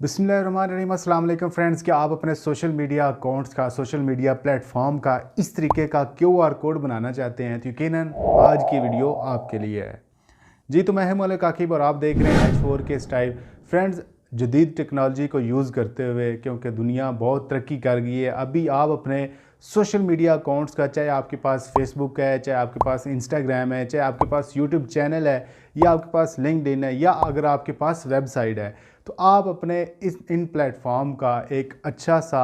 बिस्मिल्लाहिर्रहमानिर्रहीम। अस्सलाम वालेकुम फ्रेंड्स। क्या आप अपने सोशल मीडिया अकाउंट्स का, सोशल मीडिया प्लेटफॉर्म का इस तरीके का क्यूआर कोड बनाना चाहते हैं? तो यकीनन आज की वीडियो आपके लिए है। जी, तो मैं हूं मलिक आकिब और आप देख रहे हैं H4K स्टाइल। फ्रेंड्स, जदीद टेक्नोलॉजी को यूज़ करते हुए, क्योंकि दुनिया बहुत तरक्की कर गई है, अभी आप अपने सोशल मीडिया अकाउंट्स का, चाहे आपके पास फेसबुक है, चाहे आपके पास इंस्टाग्राम है, चाहे आपके पास यूट्यूब चैनल है, या आपके पास लिंक्डइन है, या अगर आपके पास वेबसाइट है, तो आप अपने इन प्लेटफॉर्म का एक अच्छा सा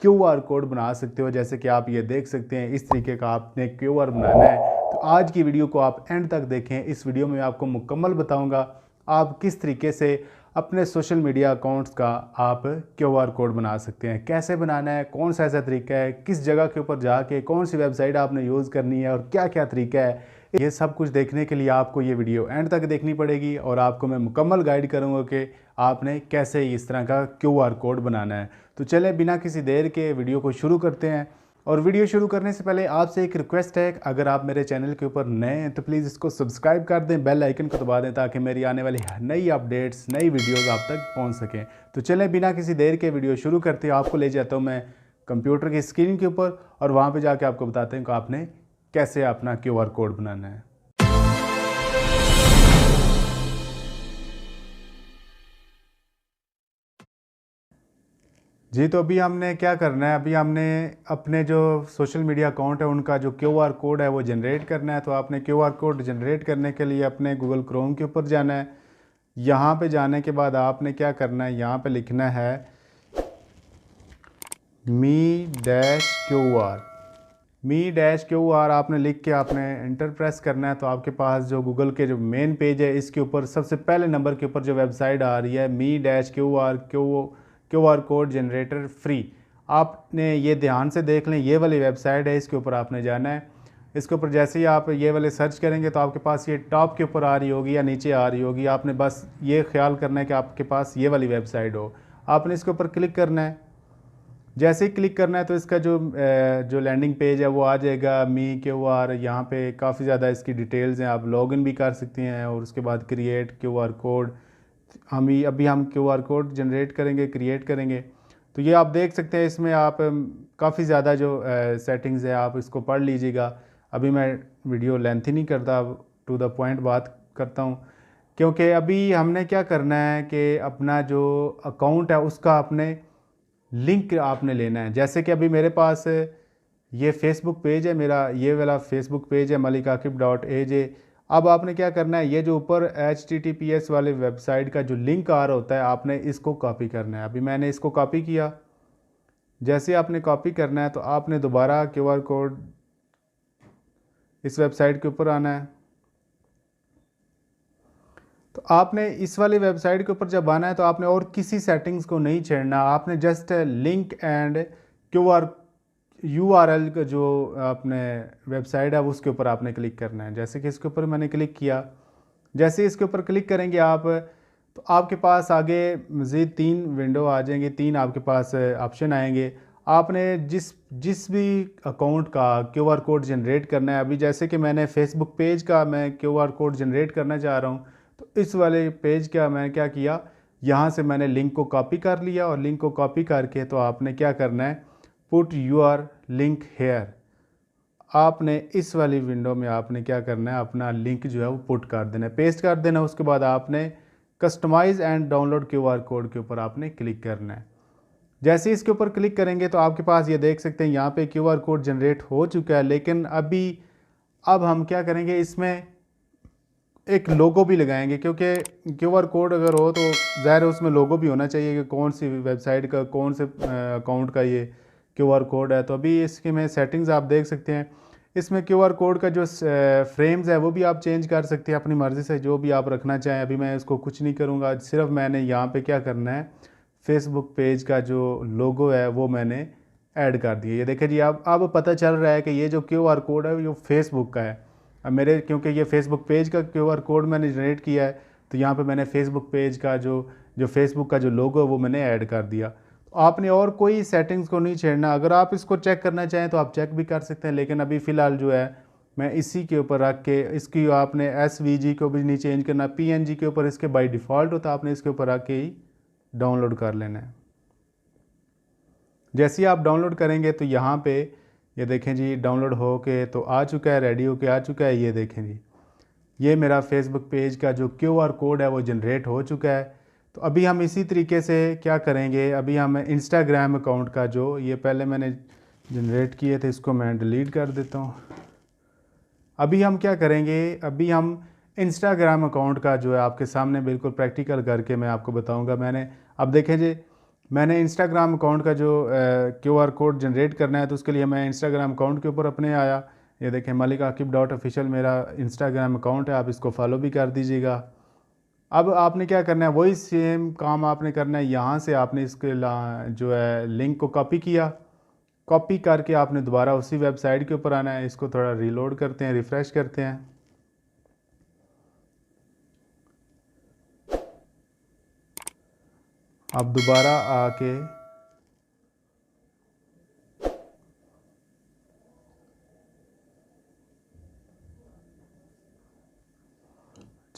क्यूआर कोड बना सकते हो। जैसे कि आप ये देख सकते हैं, इस तरीके का आपने क्यूआर बनाना है। तो आज की वीडियो को आप एंड तक देखें। इस वीडियो में आपको मुकम्मल बताऊंगा आप किस तरीके से अपने सोशल मीडिया अकाउंट्स का आप क्यूआर कोड बना सकते हैं, कैसे बनाना है, कौन सा ऐसा तरीका है, किस जगह के ऊपर जाके कौन सी वेबसाइट आपने यूज़ करनी है और क्या क्या तरीका है। ये सब कुछ देखने के लिए आपको ये वीडियो एंड तक देखनी पड़ेगी और आपको मैं मुकम्मल गाइड करूँगा कि आपने कैसे इस तरह का क्यूआर कोड बनाना है। तो चले बिना किसी देर के वीडियो को शुरू करते हैं। और वीडियो शुरू करने से पहले आपसे एक रिक्वेस्ट है, अगर आप मेरे चैनल के ऊपर नए हैं तो प्लीज़ इसको सब्सक्राइब कर दें, बेल आइकन को दबा दें, ताकि मेरी आने वाली नई अपडेट्स, नई वीडियोस आप तक पहुंच सकें। तो चलें बिना किसी देर के वीडियो शुरू करते हैं। आपको ले जाता हूं मैं कंप्यूटर की स्क्रीन के ऊपर और वहाँ पर जाके आपको बताते हैं कि आपने कैसे अपना क्यूआर कोड बनाना है। जी, तो अभी हमने क्या करना है, अभी हमने अपने जो सोशल मीडिया अकाउंट है उनका जो क्यूआर कोड है वो जनरेट करना है। तो आपने क्यूआर कोड जनरेट करने के लिए अपने गूगल क्रोम के ऊपर जाना है। यहाँ पे जाने के बाद आपने क्या करना है, यहाँ पे लिखना है मी-क्यूआर आपने लिख के आपने एंटर प्रेस करना है। तो आपके पास जो गूगल के जो मेन पेज है, इसके ऊपर सबसे पहले नंबर के ऊपर जो वेबसाइट आ रही है, क्यूआर कोड जनरेटर फ्री, आपने ये ध्यान से देख लें, ये वाली वेबसाइट है, इसके ऊपर आपने जाना है। इसके ऊपर जैसे ही आप ये वाले सर्च करेंगे तो आपके पास ये टॉप के ऊपर आ रही होगी या नीचे आ रही होगी। आपने बस ये ख्याल करना है कि आपके पास ये वाली वेबसाइट हो। आपने इसके ऊपर क्लिक करना है। जैसे ही क्लिक करना है तो इसका जो लैंडिंग पेज है वो आ जाएगा मी-क्यूआर। यहाँ पे काफ़ी ज़्यादा इसकी डिटेल्स हैं, आप लॉगिन भी कर सकते हैं और उसके बाद क्रिएट क्यूआर कोड, अभी हम क्यूआर कोड जनरेट करेंगे, क्रिएट करेंगे। तो ये आप देख सकते हैं, इसमें आप काफ़ी ज़्यादा जो सेटिंग्स है आप इसको पढ़ लीजिएगा। अभी मैं वीडियो लेंथी नहीं करता, टू द पॉइंट बात करता हूँ, क्योंकि अभी हमने क्या करना है कि अपना जो अकाउंट है उसका अपने लिंक आपने लेना है। जैसे कि अभी मेरे पास ये फेसबुक पेज है, मेरा ये वाला फेसबुक पेज है malikakib.aj। अब आपने क्या करना है, ये जो ऊपर HTTPS वाले वेबसाइट का जो लिंक आ रहा होता है, आपने इसको कॉपी करना है। अभी मैंने इसको कॉपी किया। जैसे आपने कॉपी करना है तो आपने दोबारा क्यूआर कोड इस वेबसाइट के ऊपर आना है। तो आपने इस वाली वेबसाइट के ऊपर जब आना है तो आपने और किसी सेटिंग्स को नहीं छेड़ना, आपने just link and QR URL का जो आपने वेबसाइट है उसके ऊपर आपने क्लिक करना है। जैसे कि इसके ऊपर मैंने क्लिक किया। जैसे ही इसके ऊपर क्लिक करेंगे आप, तो आपके पास आगे मज़ीद 3 विंडो आ जाएंगे, 3 आपके पास ऑप्शन आएंगे। आपने जिस भी अकाउंट का क्यूआर कोड जनरेट करना है, अभी जैसे कि मैंने फेसबुक पेज का मैं क्यूआर कोड जनरेट करना चाह रहा हूँ, तो इस वाले पेज का मैंने क्या किया, यहाँ से मैंने लिंक को कॉपी कर लिया और लिंक को कॉपी करके तो आपने क्या करना है, पुट यूर लिंक हेयर। आपने इस वाली विंडो में आपने क्या करना है, अपना लिंक जो है वो पुट कर देना है, पेस्ट कर देना है। उसके बाद आपने customize and download QR code के ऊपर आपने क्लिक करना है। जैसे इसके ऊपर क्लिक करेंगे तो आपके पास ये देख सकते हैं यहाँ पे क्यूआर कोड जनरेट हो चुका है। लेकिन अब हम क्या करेंगे, इसमें एक लोगो भी लगाएंगे, क्योंकि क्यूआर कोड अगर हो तो ज़ाहिर है उसमें लोगो भी होना चाहिए कि कौन सी वेबसाइट का, कौन से अकाउंट का ये क्यूआर कोड है। तो अभी इसके में सेटिंग्स आप देख सकते हैं, इसमें क्यूआर कोड का जो फ्रेम्स है वो भी आप चेंज कर सकते हैं अपनी मर्ज़ी से, जो भी आप रखना चाहें। अभी मैं इसको कुछ नहीं करूँगा, सिर्फ मैंने यहाँ पे क्या करना है, फेसबुक पेज का जो लोगो है वो मैंने ऐड कर दिया। ये देखिए जी, अब पता चल रहा है कि ये जो क्यूआर कोड है वो फेसबुक का है। अब मेरे, क्योंकि ये फेसबुक पेज का क्यूआर कोड मैंने जनरेट किया है, तो यहाँ पे मैंने फेसबुक पेज का जो फेसबुक का जो लोगो है वो मैंने ऐड कर दिया। तो आपने और कोई सेटिंग्स को नहीं छेड़ना। अगर आप इसको चेक करना चाहें तो आप चेक भी कर सकते हैं, लेकिन अभी फ़िलहाल जो है मैं इसी के ऊपर रख के, इसकी आपने SVG को भी नहीं चेंज करना, PNG के ऊपर इसके बाई डिफ़ॉल्ट होता है, आपने इसके ऊपर रख के ही डाउनलोड कर लेना है। जैसे ही आप डाउनलोड करेंगे तो यहाँ पे ये देखें जी डाउनलोड हो के तो आ चुका है, रेडी हो के आ चुका है। ये देखें जी, ये मेरा फेसबुक पेज का जो QR कोड है वो जनरेट हो चुका है। तो अभी हम इसी तरीके से क्या करेंगे, अभी हम इंस्टाग्राम अकाउंट का जो ये पहले मैंने जनरेट किए थे इसको मैं डिलीट कर देता हूँ। अभी हम क्या करेंगे, अभी हम इंस्टाग्राम अकाउंट का जो है आपके सामने बिल्कुल प्रैक्टिकल करके मैं आपको बताऊंगा। मैंने अब देखें जी, मैंने इंस्टाग्राम अकाउंट का जो QR कोड जनरेट करना है तो उसके लिए मैं इंस्टाग्राम अकाउंट के ऊपर अपने आया। ये देखें maliकाकिब.official मेरा इंस्टाग्राम अकाउंट है, आप इसको फॉलो भी कर दीजिएगा। अब आपने क्या करना है, वही सेम काम आपने करना है। यहाँ से आपने इसके जो है लिंक को कॉपी किया, कॉपी करके आपने दोबारा उसी वेबसाइट के ऊपर आना है। इसको थोड़ा रीलोड करते हैं, रिफ़्रेश करते हैं। अब दोबारा आके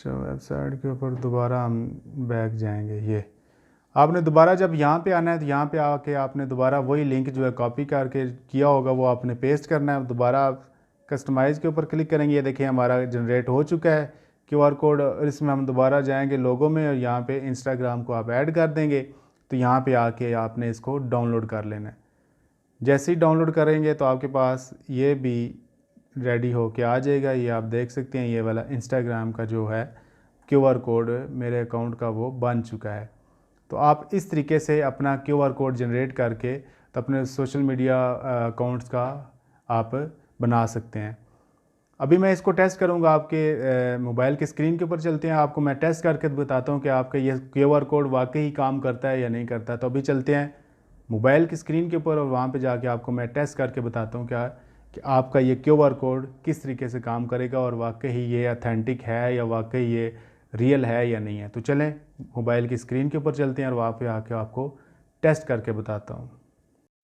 वेबसाइट के ऊपर दोबारा हम बैक जाएंगे। ये आपने दोबारा जब यहाँ पे आना है तो यहाँ पे आके आपने दोबारा वही लिंक जो है कॉपी करके किया होगा वो आपने पेस्ट करना है। दोबारा आप कस्टमाइज़ के ऊपर क्लिक करेंगे, ये देखिए हमारा जनरेट हो चुका है QR कोड। और इसमें हम दोबारा जाएंगे लोगों में और यहाँ पे इंस्टाग्राम को आप ऐड कर देंगे। तो यहाँ पे आके आपने इसको डाउनलोड कर लेना है। जैसे ही डाउनलोड करेंगे तो आपके पास ये भी रेडी हो के आ जाएगा। ये आप देख सकते हैं, ये वाला इंस्टाग्राम का जो है QR कोड मेरे अकाउंट का वो बन चुका है। तो आप इस तरीके से अपना QR कोड जनरेट करके तो अपने सोशल मीडिया अकाउंट्स का आप बना सकते हैं। अभी मैं इसको टेस्ट करूंगा, आपके मोबाइल के स्क्रीन के ऊपर चलते हैं, आपको मैं टेस्ट करके बताता हूं कि आपका ये QR कोड वाकई काम करता है या नहीं करता। तो अभी चलते हैं मोबाइल की स्क्रीन के ऊपर और वहाँ पे जाके आपको मैं टेस्ट करके बताता हूँ क्या कि आपका ये QR कोड किस तरीके से काम करेगा और वाकई ये अथेंटिक है या वाकई ये रियल है या नहीं है। तो चलें मोबाइल की स्क्रीन के ऊपर चलते हैं और वहाँ पे आके आपको टेस्ट करके बताता हूँ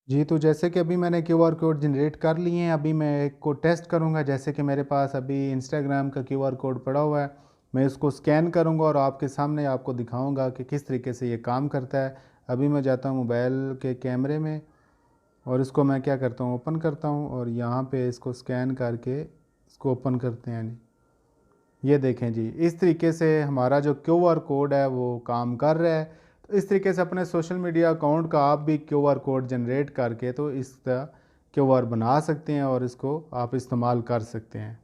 जी। तो जैसे कि अभी मैंने QR कोड जनरेट कर लिए हैं, अभी मैं एक को टेस्ट करूँगा। जैसे कि मेरे पास अभी इंस्टाग्राम का QR कोड पड़ा हुआ है, मैं इसको स्कैन करूँगा और आपके सामने आपको दिखाऊँगा कि किस तरीके से ये काम करता है। अभी मैं जाता हूँ मोबाइल के कैमरे में और इसको मैं क्या करता हूँ, ओपन करता हूँ और यहाँ पे इसको स्कैन करके इसको ओपन करते हैं। ये देखें जी, इस तरीके से हमारा जो QR कोड है वो काम कर रहा है। तो इस तरीके से अपने सोशल मीडिया अकाउंट का आप भी QR कोड जनरेट करके तो इस तरह QR बना सकते हैं और इसको आप इस्तेमाल कर सकते हैं।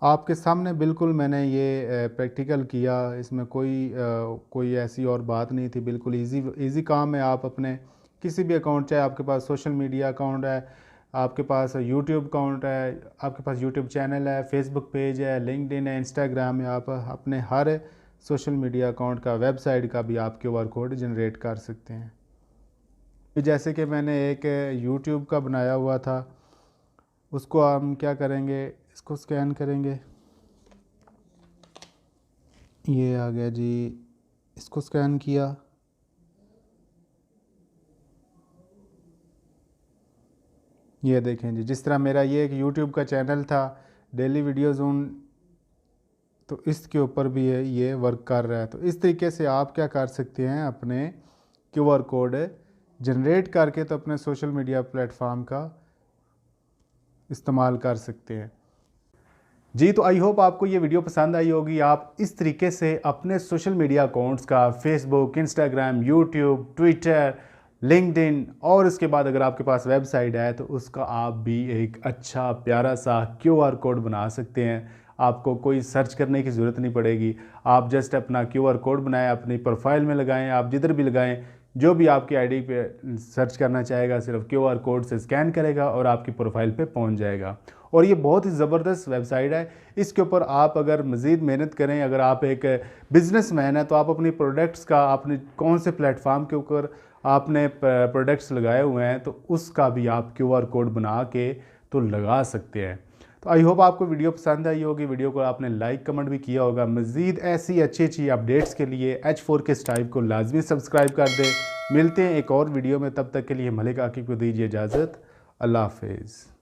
आपके सामने बिल्कुल मैंने ये प्रैक्टिकल किया, इसमें कोई ऐसी और बात नहीं थी, बिल्कुल इजी काम है। आप अपने किसी भी अकाउंट, चाहे आपके पास सोशल मीडिया अकाउंट है, आपके पास यूट्यूब अकाउंट है, आपके पास यूट्यूब चैनल है, फेसबुक पेज है, लिंक्डइन है, इंस्टाग्राम है, आप अपने हर सोशल मीडिया अकाउंट का, वेबसाइट का भी आप QR कोड जनरेट कर सकते हैं। जैसे कि मैंने एक यूट्यूब का बनाया हुआ था, उसको हम क्या करेंगे, इसको स्कैन करेंगे। ये आ गया जी, इसको स्कैन किया। ये देखें जी, जिस तरह मेरा ये एक यूट्यूब का चैनल था डेली वीडियो जोन, तो इसके ऊपर भी ये वर्क कर रहा है। तो इस तरीके से आप क्या कर सकते हैं, अपने QR कोड जनरेट करके तो अपने सोशल मीडिया प्लेटफॉर्म का इस्तेमाल कर सकते हैं जी। तो आई होप आपको ये वीडियो पसंद आई होगी। आप इस तरीके से अपने सोशल मीडिया अकाउंट्स का Facebook, Instagram, YouTube, Twitter, LinkedIn और इसके बाद अगर आपके पास वेबसाइट है तो उसका आप भी एक अच्छा प्यारा सा QR कोड बना सकते हैं। आपको कोई सर्च करने की ज़रूरत नहीं पड़ेगी। आप जस्ट अपना QR कोड बनाएं, अपनी प्रोफाइल में लगाएं, आप जिधर भी लगाएं, जो भी आपकी आईडी पे सर्च करना चाहेगा सिर्फ QR कोड से स्कैन करेगा और आपकी प्रोफाइल पे पहुंच जाएगा। और ये बहुत ही ज़बरदस्त वेबसाइट है। इसके ऊपर आप अगर मज़ीद मेहनत करें, अगर आप एक बिजनेसमैन है तो आप अपनी प्रोडक्ट्स का, आपने कौन से प्लेटफॉर्म के ऊपर आपने प्रोडक्ट्स लगाए हुए हैं तो उसका भी आप QR कोड बना के तो लगा सकते हैं। तो आई होप आपको वीडियो पसंद आई होगी। वीडियो को आपने लाइक कमेंट भी किया होगा। मज़ीद ऐसी अच्छी अपडेट्स के लिए H4K स्टाइल को लाजमी सब्सक्राइब कर दें। मिलते हैं एक और वीडियो में, तब तक के लिए मलिक आकिब को दीजिए इजाज़त। अल्लाह हाफिज़।